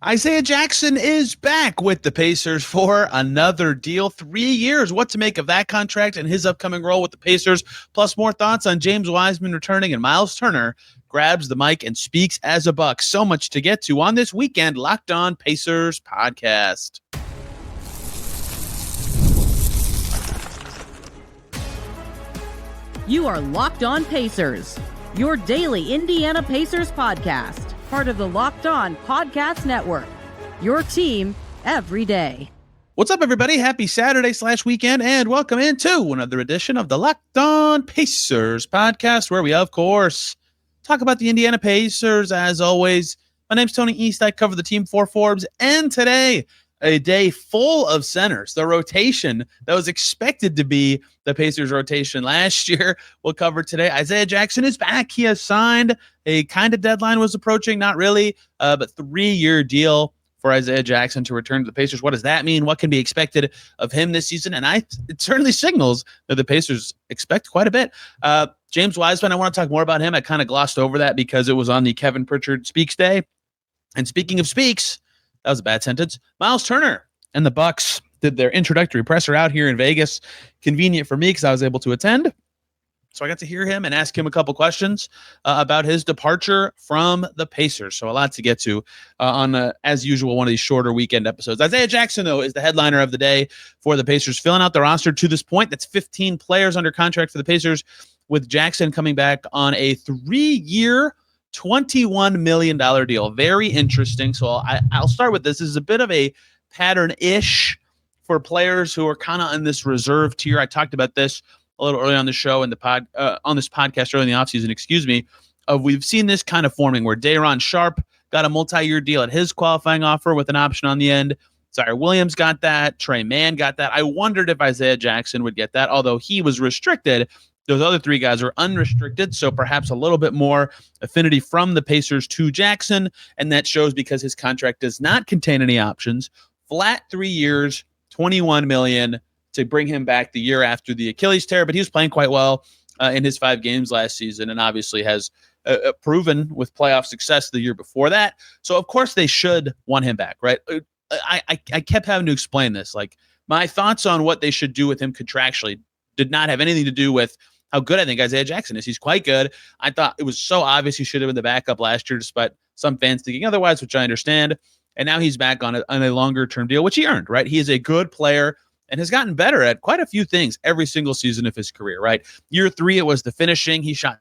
Isaiah Jackson is back with the Pacers for another deal. 3 years. What to make of that contract and his upcoming role with the Pacers, plus more thoughts on James Wiseman returning, and Myles Turner grabs the mic and speaks as a Buck. So much to get to on this weekend Locked On Pacers podcast. You are Locked On Pacers, your daily Indiana Pacers podcast. Part of the Locked On Podcast Network, your team every day. What's up, everybody? Happy Saturday/weekend, and welcome into another edition of the Locked On Pacers podcast, where we, of course, talk about the Indiana Pacers. As always, my name's Tony East. I cover the team for Forbes, and today, a day full of centers. The rotation that was expected to be the Pacers rotation last year, we'll cover today. Isaiah Jackson is back. He has signed. A kind of deadline was approaching, not really, but 3-year deal for Isaiah Jackson to return to the Pacers. What does that mean? What can be expected of him this season? And it certainly signals that the Pacers expect quite a bit. James Wiseman, I want to talk more about him. I kind of glossed over that because it was on the Kevin Pritchard Speaks Day. And speaking of Speaks, that was a bad sentence. Myles Turner and the Bucks did their introductory presser out here in Vegas. Convenient for me because I was able to attend. So I got to hear him and ask him a couple questions about his departure from the Pacers. So a lot to get to on, as usual, one of these shorter weekend episodes. Isaiah Jackson, though, is the headliner of the day for the Pacers, filling out the roster to this point. That's 15 players under contract for the Pacers, with Jackson coming back on a 3-year, $21 million deal. Very interesting. So I'll start with this. This is a bit of a pattern-ish for players who are kind of in this reserve tier. I talked about this a little early on the show in the on this podcast early in the offseason, we've seen this kind of forming where Day'Ron Sharpe got a multi-year deal at his qualifying offer with an option on the end. Zaire Williams got that. Trey Mann got that. I wondered if Isaiah Jackson would get that, although he was restricted. Those other three guys are unrestricted, so perhaps a little bit more affinity from the Pacers to Jackson, and that shows because his contract does not contain any options. Flat 3 years, $21 million to bring him back the year after the Achilles tear, but he was playing quite well in his 5 games last season, and obviously has proven with playoff success the year before that. So, of course, they should want him back, right? I kept having to explain this. Like, my thoughts on what they should do with him contractually did not have anything to do with how good I think Isaiah Jackson is. He's quite good. I thought it was so obvious he should have been the backup last year, despite some fans thinking otherwise, which I understand. And now he's back on a longer-term deal, which he earned, right? He is a good player and has gotten better at quite a few things every single season of his career, right? Year 3, it was the finishing. He shot,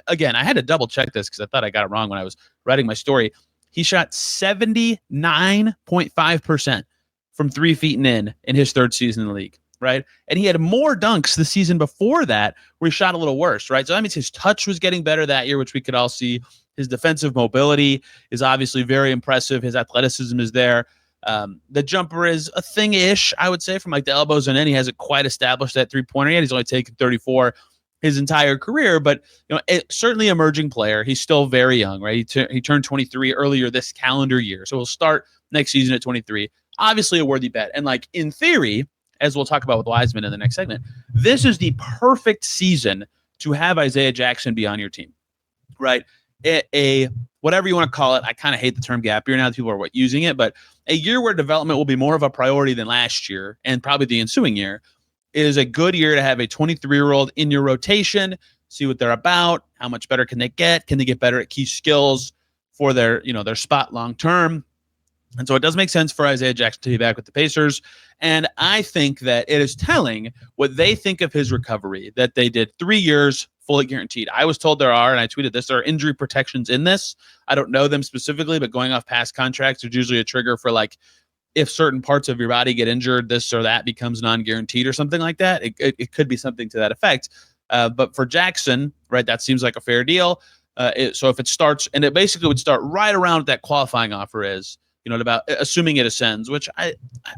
again, I had to double-check this because I thought I got it wrong when I was writing my story. He shot 79.5% from 3 feet and in his 3rd season in the league. Right. And he had more dunks the season before that where he shot a little worse. Right. So that means his touch was getting better that year, which we could all see. His defensive mobility is obviously very impressive. His athleticism is there. The jumper is a thing-ish, I would say, from like the elbows and in. He hasn't quite established that 3-pointer yet. He's only taken 34 his entire career, but certainly emerging player. He's still very young, right? He turned 23 earlier this calendar year. So he'll start next season at 23. Obviously a worthy bet. And like in theory, as we'll talk about with Wiseman in the next segment, this is the perfect season to have Isaiah Jackson be on your team, right? A whatever you want to call it. I kind of hate the term gap year now that people are using it, but a year where development will be more of a priority than last year and probably the ensuing year is a good year to have a 23-year-old in your rotation, see what they're about, how much better can they get? Can they get better at key skills for their spot long term? And so it does make sense for Isaiah Jackson to be back with the Pacers. And I think that it is telling what they think of his recovery, that they did 3 years fully guaranteed. I was told there are, and I tweeted this, there are injury protections in this. I don't know them specifically, but going off past contracts, there's usually a trigger for like, if certain parts of your body get injured, this or that becomes non-guaranteed or something like that. It could be something to that effect. But for Jackson, right, that seems like a fair deal. So if it starts, and it basically would start right around what that qualifying offer is, about assuming it ascends, which I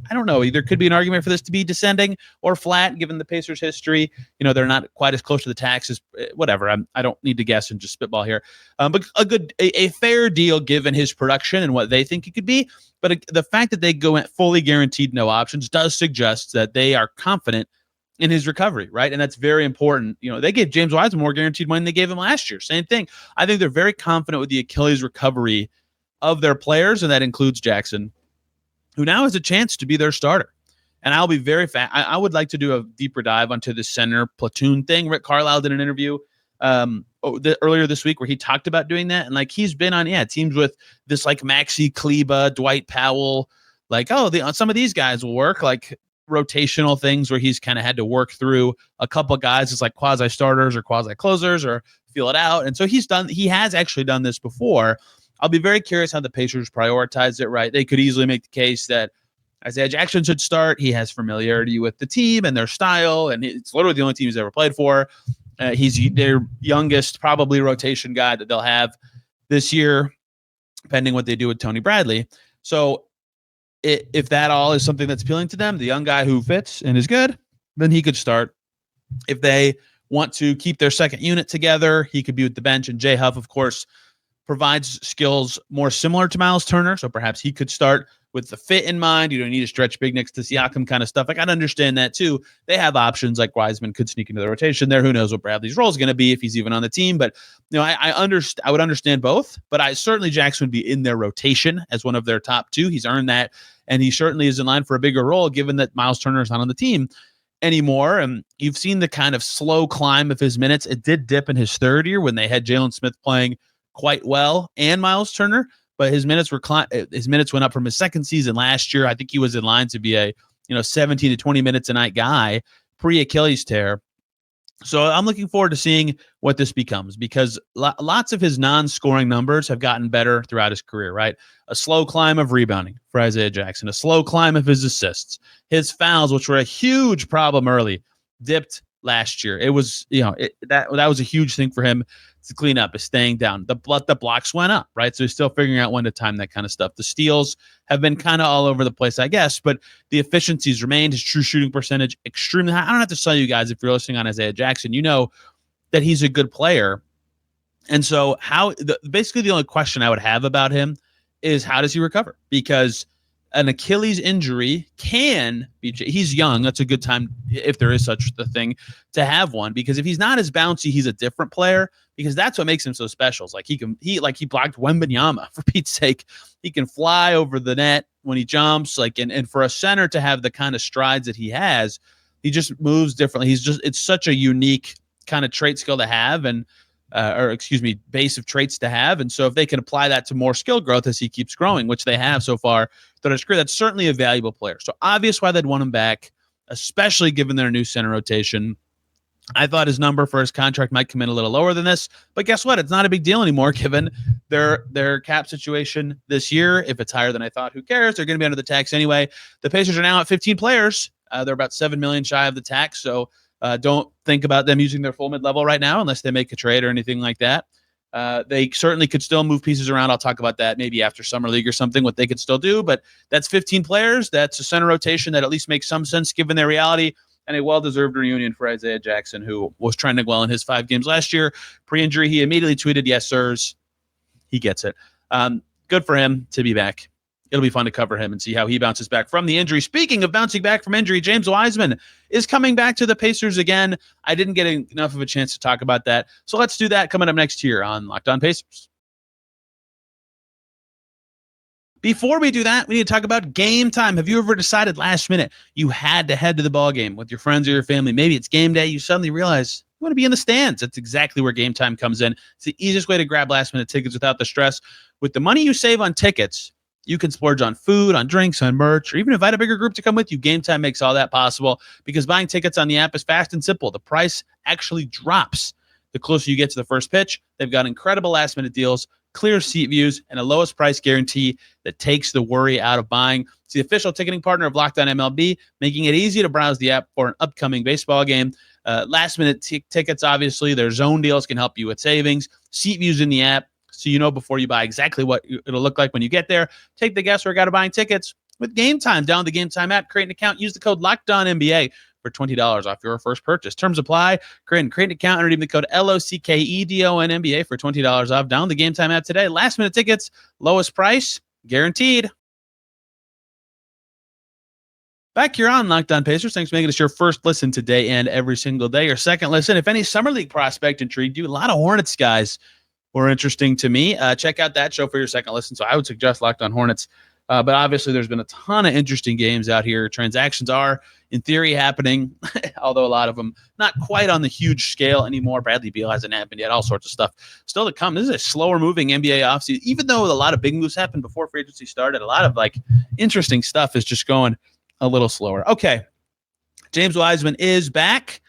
don't know. Either could be an argument for this to be descending or flat, given the Pacers' history. They're not quite as close to the taxes. Whatever. I don't need to guess and just spitball here. But a fair deal given his production and what they think it could be. But the fact that they go at fully guaranteed no options does suggest that they are confident in his recovery, right? And that's very important. They gave James Wiseman more guaranteed money than they gave him last year. Same thing. I think they're very confident with the Achilles recovery of their players, and that includes Jackson, who now has a chance to be their starter. And I'll be very I would like to do a deeper dive onto the center platoon thing. Rick Carlisle did an interview earlier this week where he talked about doing that. And like he's been on teams with this like Maxi Kleba, Dwight Powell, like, some of these guys will work, like rotational things where he's kind of had to work through a couple of guys as like quasi starters or quasi closers or feel it out. And so he has actually done this before. I'll be very curious how the Pacers prioritize it, right? They could easily make the case that Isaiah Jackson should start. He has familiarity with the team and their style, and it's literally the only team he's ever played for. He's their youngest, probably rotation guy that they'll have this year, depending what they do with Tony Bradley. So if that all is something that's appealing to them, the young guy who fits and is good, then he could start. If they want to keep their second unit together, he could be with the bench. And Jay Huff, of course, provides skills more similar to Myles Turner, so perhaps he could start with the fit in mind. You don't need to stretch big next to Siakam kind of stuff. Like, I'd understand that too. They have options like Wiseman could sneak into the rotation there. Who knows what Bradley's role is going to be if he's even on the team. But I would understand both. But certainly Jackson would be in their rotation as one of their top two. He's earned that, and he certainly is in line for a bigger role given that Myles Turner is not on the team anymore. And you've seen the kind of slow climb of his minutes. It did dip in his third year when they had Jalen Smith playing quite well and Myles Turner, but his minutes went up from his second season last year. I think he was in line to be a 17 to 20 minutes a night guy pre-Achilles tear. So I'm looking forward to seeing what this becomes, because lots of his non-scoring numbers have gotten better throughout his career, right? A slow climb of rebounding for Isaiah Jackson, a slow climb of his assists, his fouls, which were a huge problem early, dipped last year. It was, that was a huge thing for him to clean up, is staying down. The blocks went up, right? So he's still figuring out when to time that kind of stuff. The steals have been kind of all over the place, I guess, but the efficiencies remained. His true shooting percentage extremely high. I don't have to tell you guys, if you're listening on Isaiah Jackson, you know that he's a good player. And so basically the only question I would have about him is, how does he recover? Because an Achilles injury can be, he's young. That's a good time, if there is such a thing, to have one, because if he's not as bouncy, he's a different player, because that's what makes him so special. It's like he blocked Wembanyama, for Pete's sake. He can fly over the net when he jumps, and for a center to have the kind of strides that he has, he just moves differently. It's such a unique kind of trait skill to have, and base of traits to have. And so if they can apply that to more skill growth as he keeps growing, which they have so far throughout his career, that's certainly a valuable player. So obvious why they'd want him back, especially given their new center rotation. I thought his number for his contract might come in a little lower than this, but guess what? It's not a big deal anymore given their cap situation this year. If it's higher than I thought, who cares? They're going to be under the tax anyway. The Pacers are now at 15 players. They're about $7 million shy of the tax, so don't think about them using their full mid-level right now unless they make a trade or anything like that. They certainly could still move pieces around. I'll talk about that maybe after Summer League or something, what they could still do. But that's 15 players. That's a center rotation that at least makes some sense given their reality, and a well-deserved reunion for Isaiah Jackson, who was trending well in his 5 games last year. Pre-injury, he immediately tweeted, "Yes, sirs." He gets it. Good for him to be back. It'll be fun to cover him and see how he bounces back from the injury. Speaking of bouncing back from injury, James Wiseman is coming back to the Pacers again. I didn't get enough of a chance to talk about that, so let's do that coming up next here on Locked On Pacers. Before we do that, we need to talk about game time. Have you ever decided last minute you had to head to the ball game with your friends or your family? Maybe it's game day. You suddenly realize you want to be in the stands. That's exactly where Game Time comes in. It's the easiest way to grab last minute tickets without the stress. With the money you save on tickets, you can splurge on food, on drinks, on merch, or even invite a bigger group to come with you. Game Time makes all that possible because buying tickets on the app is fast and simple. The price actually drops the closer you get to the first pitch. They've got incredible last-minute deals, clear seat views, and a lowest price guarantee that takes the worry out of buying. It's the official ticketing partner of Locked On MLB, making it easy to browse the app for an upcoming baseball game. Last-minute tickets, obviously. Their zone deals can help you with savings. Seat views in the app, so you know before you buy exactly what it'll look like when you get there. Take the guesswork out of buying tickets with Game Time. Download the Game Time app, create an account, use the code LOCKEDONNBA for $20 off your first purchase. Terms apply. Create an account and redeem the code LOCKEDONNBA for $20 off. Download the Game Time app today. Last minute tickets, lowest price, guaranteed. Back here on Locked On Pacers. Thanks for making us your first listen today and every single day. Your second listen, if any Summer League prospect intrigued you, a lot of Hornets guys were interesting to me. Check out that show for your second listen. So I would suggest Locked On Hornets. But obviously, there's been a ton of interesting games out here. Transactions are, in theory, happening, although a lot of them not quite on the huge scale anymore. Bradley Beal hasn't happened yet. All sorts of stuff still to come. This is a slower-moving NBA offseason. Even though a lot of big moves happened before free agency started, a lot of interesting stuff is just going a little slower. Okay, James Wiseman is back.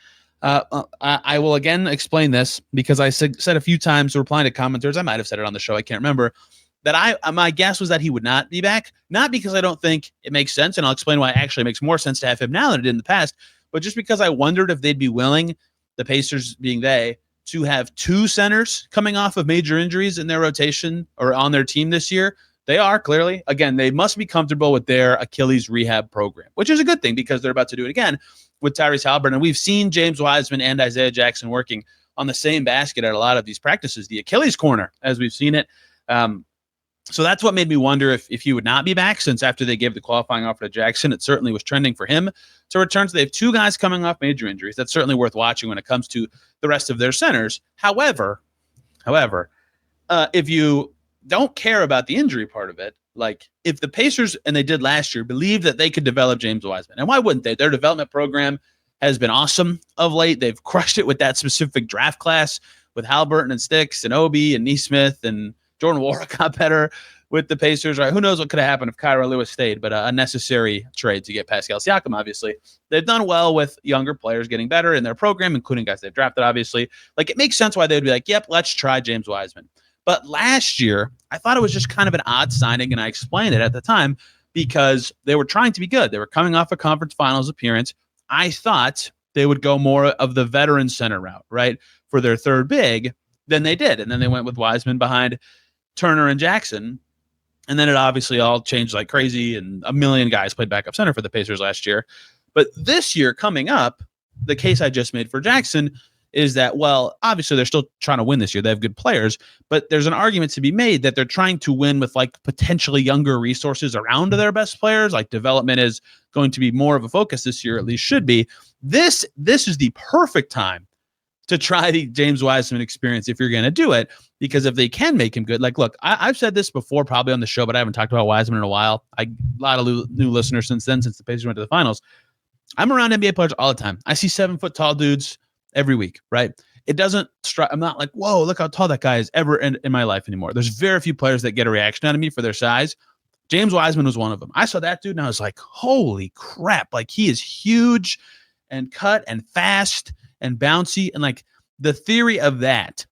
I will again explain this because I said a few times replying to commenters. I might have said it on the show. I can't remember. That my guess was that he would not be back, not because I don't think it makes sense, and I'll explain why it actually makes more sense to have him now than it did in the past, but just because I wondered if they'd be willing, the Pacers being they, to have two centers coming off of major injuries in their rotation or on their team this year. They are, clearly. Again, they must be comfortable with their Achilles rehab program, which is a good thing because they're about to do it again with Tyrese Haliburton. And we've seen James Wiseman and Isaiah Jackson working on the same basket at a lot of these practices, the Achilles corner, as we've seen it. So that's what made me wonder if he would not be back, since after they gave the qualifying offer to Jackson, it certainly was trending for him to return. So they have two guys coming off major injuries. That's certainly worth watching when it comes to the rest of their centers. However, if you don't care about the injury part of it, like if the Pacers, and they did last year, believe that they could develop James Wiseman, and why wouldn't they? Their development program has been awesome of late. They've crushed it with that specific draft class with Haliburton and Sticks and Obi and Nesmith, and Jordan Wara got better with the Pacers. Right? Who knows what could have happened if Kyra Lewis stayed, but a necessary trade to get Pascal Siakam, obviously. They've done well with younger players getting better in their program, including guys they've drafted, obviously. Like, it makes sense why they would be like, yep, let's try James Wiseman. But last year, I thought it was just kind of an odd signing, and I explained it at the time because they were trying to be good. They were coming off a conference finals appearance. I thought they would go more of the veteran center route, right, for their third big than they did. And then they went with Wiseman behind Turner and Jackson. And then it obviously all changed like crazy, and a million guys played backup center for the Pacers last year. But this year coming up, the case I just made for Jackson is that, well, obviously they're still trying to win this year. They have good players, but there's an argument to be made that they're trying to win with like potentially younger resources around their best players. Like, development is going to be more of a focus this year, at least should be. This is the perfect time to try the James Wiseman experience if you're going to do it, because if they can make him good, like, look, I've said this before probably on the show, but I haven't talked about Wiseman in a while. A lot of new listeners since then, since the Pacers went to the finals. I'm around NBA players all the time. I see 7-foot tall dudes every week, right? It doesn't strike. I'm not like, whoa, look how tall that guy is ever in my life anymore. There's very few players that get a reaction out of me for their size. James Wiseman was one of them. I saw that dude and I was like, holy crap. Like, he is huge and cut and fast and bouncy. And like, the theory of that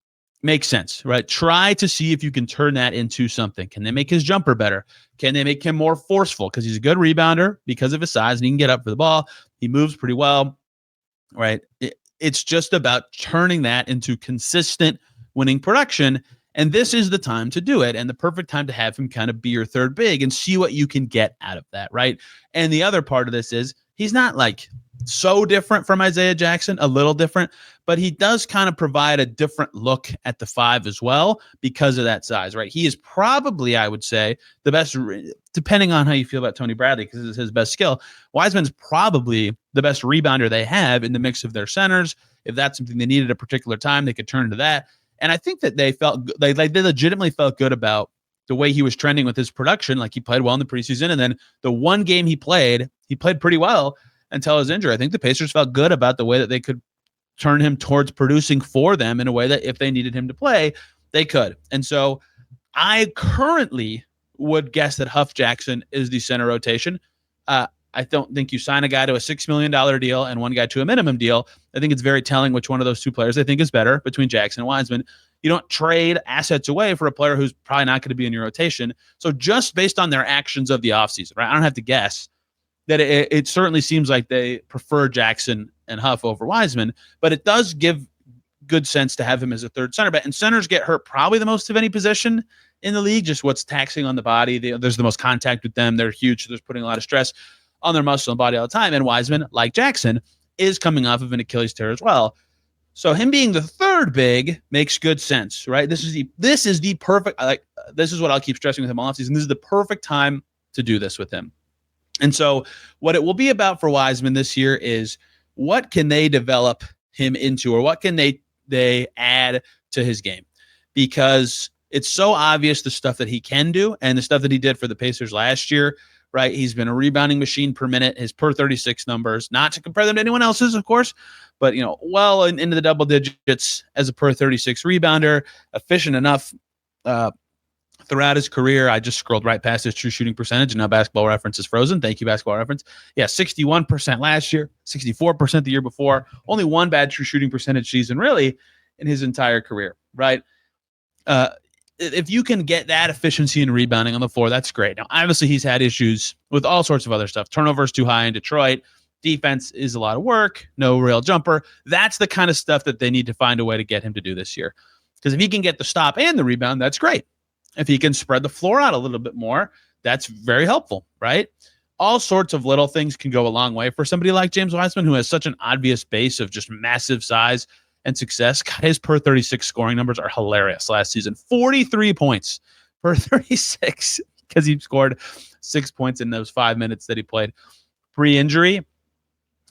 makes sense, right? Try to see if you can turn that into something. Can they make his jumper better? Can they make him more forceful? Because he's a good rebounder because of his size and he can get up for the ball. He moves pretty well, right? It's just about turning that into consistent winning production. And this is the time to do it, and the perfect time to have him kind of be your third big and see what you can get out of that, right? And the other part of this is he's not like so different from Isaiah Jackson, a little different, but he does kind of provide a different look at the five as well because of that size, right? He is probably, I would say, the best, depending on how you feel about Tony Bradley, because it's his best skill. Wiseman's probably the best rebounder they have in the mix of their centers. If that's something they needed at a particular time, they could turn to that. And I think that they legitimately felt good about the way he was trending with his production. Like, he played well in the preseason, and then the one game he played pretty well until his injury. I think the Pacers felt good about the way that they could turn him towards producing for them in a way that if they needed him to play, they could. And so I currently would guess that Huff Jackson is the center rotation. I don't think you sign a guy to a $6 million deal and one guy to a minimum deal. I think it's very telling which one of those two players I think is better between Jackson and Wiseman. You don't trade assets away for a player who's probably not going to be in your rotation. So just based on their actions of the offseason, right? I don't have to guess that it certainly seems like they prefer Jackson and Huff over Wiseman, but it does give good sense to have him as a third center. And centers get hurt probably the most of any position in the league, just what's taxing on the body. There's the most contact with them. They're huge, so there's putting a lot of stress on their muscle and body all the time. And Wiseman, like Jackson, is coming off of an Achilles tear as well. So him being the third big makes good sense, right? This is the perfect, this is what I'll keep stressing with him all offseason. This is the perfect time to do this with him. And so what it will be about for Wiseman this year is what can they develop him into, or what can they add to his game? because it's so obvious the stuff that he can do and the stuff that he did for the Pacers last year, right? He's been a rebounding machine per minute, his per 36 numbers, not to compare them to anyone else's, of course, but, well into the double digits as a per 36 rebounder, efficient enough throughout his career. I just scrolled right past his true shooting percentage, and now Basketball Reference is frozen. Thank you, Basketball Reference. Yeah, 61% last year, 64% the year before. Only one bad true shooting percentage season, really, in his entire career, right? If you can get that efficiency and rebounding on the floor, that's great. Now, obviously, he's had issues with all sorts of other stuff. Turnovers too high in Detroit. Defense is a lot of work. No real jumper. That's the kind of stuff that they need to find a way to get him to do this year. Because if he can get the stop and the rebound, that's great. If he can spread the floor out a little bit more, that's very helpful, right? All sorts of little things can go a long way for somebody like James Wiseman, who has such an obvious base of just massive size and success. God, his per 36 scoring numbers are hilarious last season. 43 points per 36 because he scored 6 points in those 5 minutes that he played pre-injury.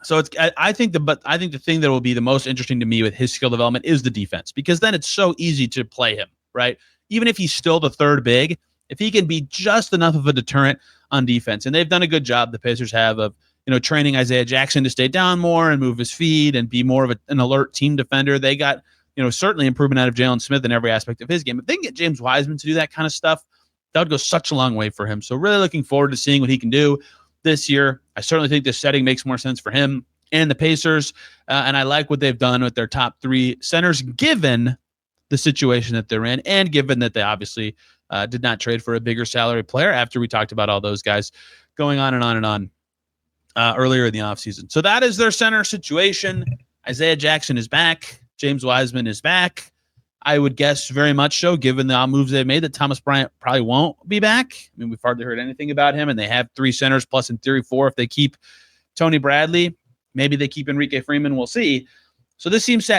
So I think the thing that will be the most interesting to me with his skill development is the defense, because then it's so easy to play him, right? Even if he's still the third big, if he can be just enough of a deterrent on defense, and they've done a good job, the Pacers have, of training Isaiah Jackson to stay down more and move his feet and be more of an alert team defender. They got certainly improvement out of Jalen Smith in every aspect of his game. If they can get James Wiseman to do that kind of stuff, that would go such a long way for him. So really looking forward to seeing what he can do this year. I certainly think this setting makes more sense for him and the Pacers, and I like what they've done with their top three centers, given the situation that they're in, and given that they obviously did not trade for a bigger salary player after we talked about all those guys going on and on and on earlier in the offseason. So that is their center situation. Isaiah Jackson is back. James Wiseman is back. I would guess very much so, given the moves they've made, that Thomas Bryant probably won't be back. I mean, we've hardly heard anything about him, and they have three centers, plus in theory 4 if they keep Tony Bradley. Maybe they keep Enrique Freeman. We'll see. So this seems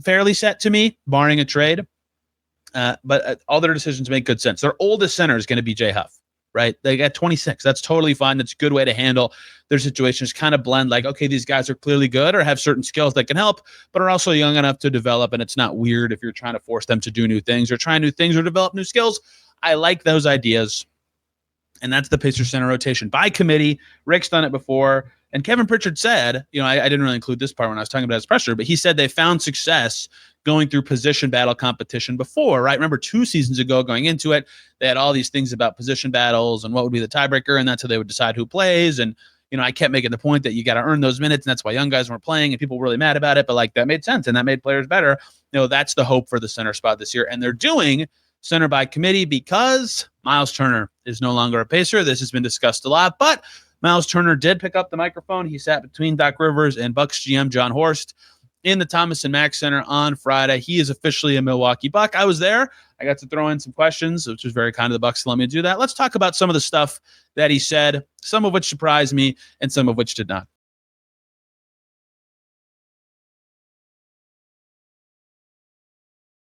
fairly set to me, barring a trade. But all their decisions make good sense. Their oldest center is going to be Jay Huff, right? They got 26. That's totally fine. That's a good way to handle their situations. Kind of blend like, okay, these guys are clearly good or have certain skills that can help, but are also young enough to develop. And it's not weird if you're trying to force them to do new things or try new things or develop new skills. I like those ideas. And that's the Pacers center rotation by committee. Rick's done it before. And Kevin Pritchard said, I didn't really include this part when I was talking about his pressure, but he said they found success going through position battle competition before, right? Remember 2 seasons ago going into it, they had all these things about position battles and what would be the tiebreaker, and that's how they would decide who plays. And, I kept making the point that you got to earn those minutes, and that's why young guys weren't playing, and people were really mad about it, but like that made sense, and that made players better. That's the hope for the center spot this year. And they're doing center by committee because Myles Turner is no longer a Pacer. This has been discussed a lot, but Myles Turner did pick up the microphone. He sat between Doc Rivers and Bucks GM John Horst in the Thomas and Mack Center on Friday. He is officially a Milwaukee Buck. I was there. I got to throw in some questions, which was very kind of the Bucks to let me do that. Let's talk about some of the stuff that he said, some of which surprised me and some of which did not.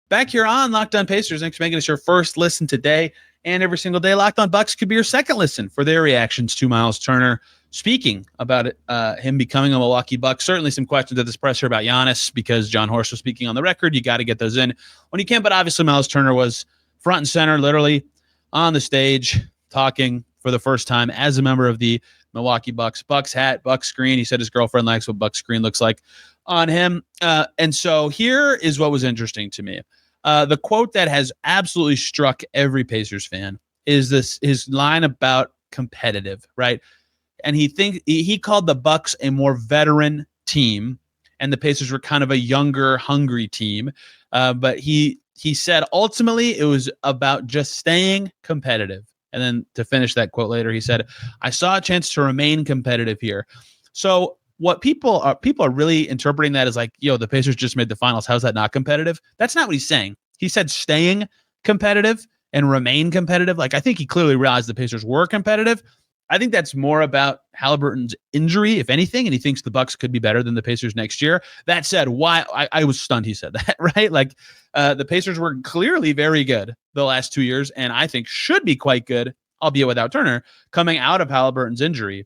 Back here on Locked On Pacers. Thanks for making us your first listen today and every single day. Locked On Bucks could be your second listen for their reactions to Myles Turner speaking about it, him becoming a Milwaukee Buck. Certainly some questions at this presser about Giannis because John Horst was speaking on the record. You got to get those in when you can. But obviously Myles Turner was front and center, literally on the stage, talking for the first time as a member of the Milwaukee Bucks. Bucks hat, Bucks screen. He said his girlfriend likes what Bucks screen looks like on him. And so here is what was interesting to me. The quote that has absolutely struck every Pacers fan is his line about competitive, right? And he called the Bucks a more veteran team, and the Pacers were kind of a younger, hungry team. But he said ultimately it was about just staying competitive. And then to finish that quote later, he said, "I saw a chance to remain competitive here." So what people are really interpreting that as like, the Pacers just made the finals. How's that not competitive? That's not what he's saying. He said staying competitive and remain competitive. Like, I think he clearly realized the Pacers were competitive. I think that's more about Haliburton's injury, if anything, and he thinks the Bucks could be better than the Pacers next year. That said, why I was stunned he said that, right? Like, the Pacers were clearly very good the last 2 years, and I think should be quite good, albeit without Turner, coming out of Haliburton's injury.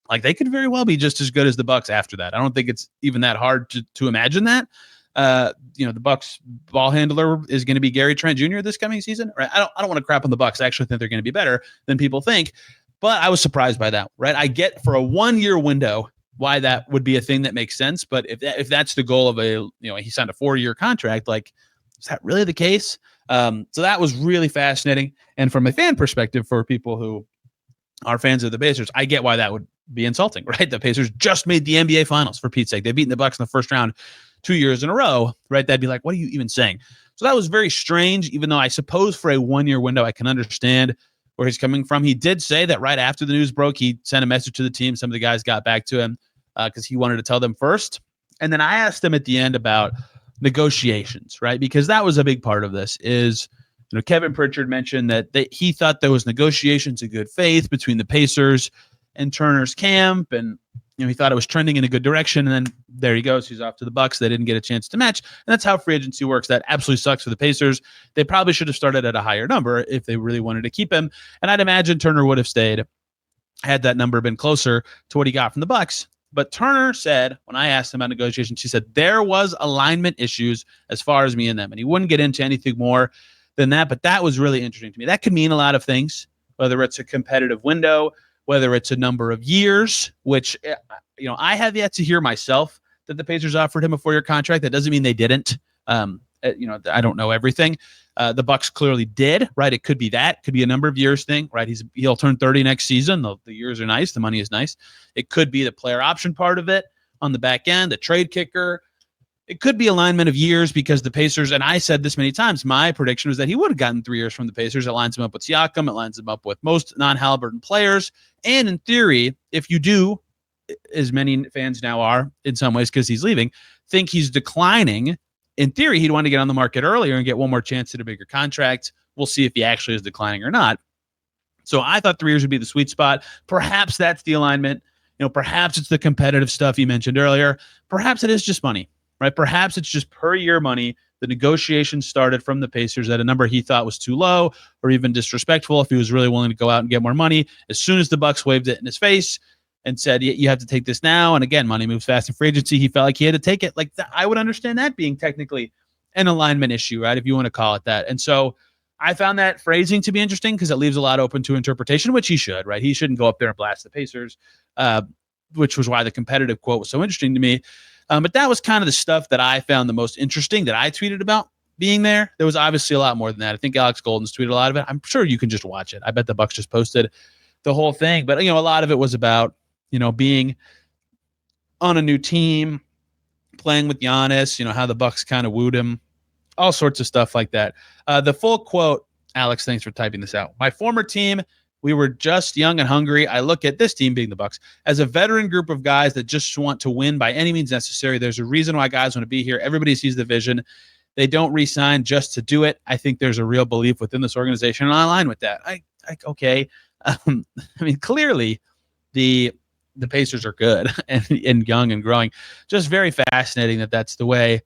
Like, they could very well be just as good as the Bucks after that. I don't think it's even that hard to imagine that. The Bucks ball handler is going to be Gary Trent Jr. this coming season. Right? I don't want to crap on the Bucks. I actually think they're going to be better than people think. But I was surprised by that. Right? I get for a 1-year window why that would be a thing that makes sense. But if that's the goal of he signed a 4-year contract, like, is that really the case? So that was really fascinating. And from a fan perspective, for people who are fans of the Pacers, I get why that would be insulting, right? The Pacers just made the NBA Finals, for Pete's sake. They've beaten the Bucks in the first round 2 years in a row, right? That'd be like, what are you even saying? So that was very strange, even though I suppose for a 1-year window, I can understand where he's coming from. He did say that right after the news broke, he sent a message to the team. Some of the guys got back to him because he wanted to tell them first. And then I asked him at the end about negotiations, right? Because that was a big part of this is, Kevin Pritchard mentioned that he thought there was negotiations in good faith between the Pacers and Turner's camp. And, he thought it was trending in a good direction. And then there he goes. He's off to the Bucks. They didn't get a chance to match. And that's how free agency works. That absolutely sucks for the Pacers. They probably should have started at a higher number if they really wanted to keep him. And I'd imagine Turner would have stayed had that number been closer to what he got from the Bucks. But Turner said, when I asked him about negotiations, he said there was alignment issues as far as me and them. And he wouldn't get into anything more than that. But that was really interesting to me. That could mean a lot of things, whether it's a competitive window, whether it's a number of years, which, I have yet to hear myself that the Pacers offered him a 4-year contract. That doesn't mean they didn't. I don't know everything. The Bucks clearly did, right? It could be that. Could be a number of years thing, right? He'll turn 30 next season. The years are nice. The money is nice. It could be the player option part of it on the back end, the trade kicker. It could be alignment of years because the Pacers, and I said this many times, my prediction was that he would have gotten 3 years from the Pacers. It lines him up with Siakam. It lines him up with most non-Haliburton players. And in theory, if you do, as many fans now are in some ways because he's leaving, think he's declining, in theory, he'd want to get on the market earlier and get one more chance at a bigger contract. We'll see if he actually is declining or not. So I thought 3 years would be the sweet spot. Perhaps that's the alignment. Perhaps it's the competitive stuff you mentioned earlier. Perhaps it is just money. Right? Perhaps it's just per year money. The negotiations started from the Pacers at a number he thought was too low or even disrespectful if he was really willing to go out and get more money. As soon as the Bucks waved it in his face and said, you have to take this now. And again, money moves fast in free agency. He felt like he had to take it. Like I would understand that being technically an alignment issue, right? If you want to call it that. And so I found that phrasing to be interesting because it leaves a lot open to interpretation, which he should, right? He shouldn't go up there and blast the Pacers, which was why the competitive quote was so interesting to me. But that was kind of the stuff that I found the most interesting that I tweeted about being there. There was obviously a lot more than that. I think Alex Golden's tweeted a lot of it. I'm sure you can just watch it. I bet the Bucks just posted the whole thing. But, a lot of it was about, being on a new team, playing with Giannis, how the Bucks kind of wooed him, all sorts of stuff like that. The full quote, Alex, thanks for typing this out. My former team, we were just young and hungry. I look at this team, being the Bucks, as a veteran group of guys that just want to win by any means necessary. There's a reason why guys want to be here. Everybody sees the vision. They don't re-sign just to do it. I think there's a real belief within this organization, and I align with that. Okay. Clearly the Pacers are good and young and growing. Just very fascinating that that's the way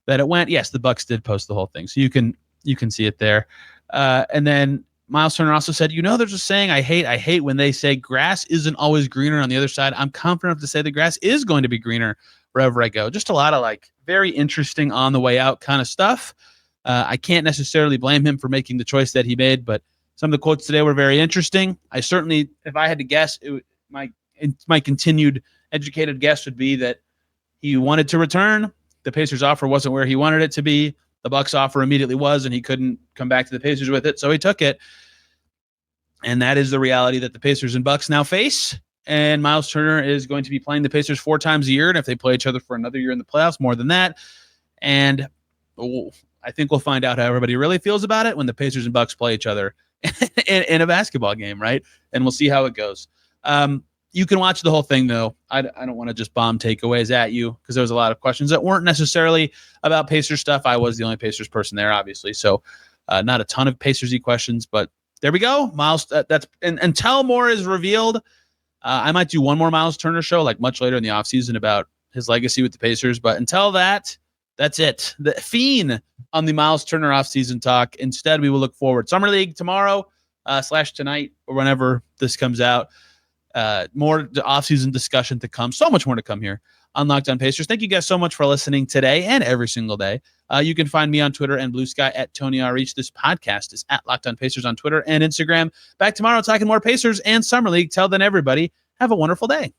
that it went. Yes, the Bucks did post the whole thing, so you can see it there. And then Myles Turner also said, there's a saying I hate when they say grass isn't always greener on the other side. I'm confident enough to say the grass is going to be greener wherever I go. Just a lot of very interesting on the way out kind of stuff. I can't necessarily blame him for making the choice that he made, but some of the quotes today were very interesting. I certainly, if I had to guess, my continued educated guess would be that he wanted to return. The Pacers offer wasn't where he wanted it to be. The Bucks offer immediately was, and he couldn't come back to the Pacers with it, so he took it. And that is the reality that the Pacers and Bucks now face. And Myles Turner is going to be playing the Pacers 4 times a year, and if they play each other for another year in the playoffs, more than that. And I think we'll find out how everybody really feels about it when the Pacers and Bucks play each other in a basketball game, right? And we'll see how it goes. You can watch the whole thing, though. I don't want to just bomb takeaways at you because there was a lot of questions that weren't necessarily about Pacers stuff. I was the only Pacers person there, obviously. So not a ton of Pacers-y questions, but there we go. Myles, that's until more is revealed. I might do one more Myles Turner show much later in the offseason about his legacy with the Pacers. But until that, that's it. The fiend on the Myles Turner offseason talk. Instead, we will look forward. Summer League tomorrow / tonight or whenever this comes out. more offseason discussion to come. So much more to come here on Locked On Pacers. Thank you guys so much for listening today and every single day. You can find me on Twitter and Blue Sky at Tony R. Each. This podcast is at Locked On Pacers on Twitter and Instagram. Back tomorrow talking more Pacers and Summer League. Till then, everybody, have a wonderful day.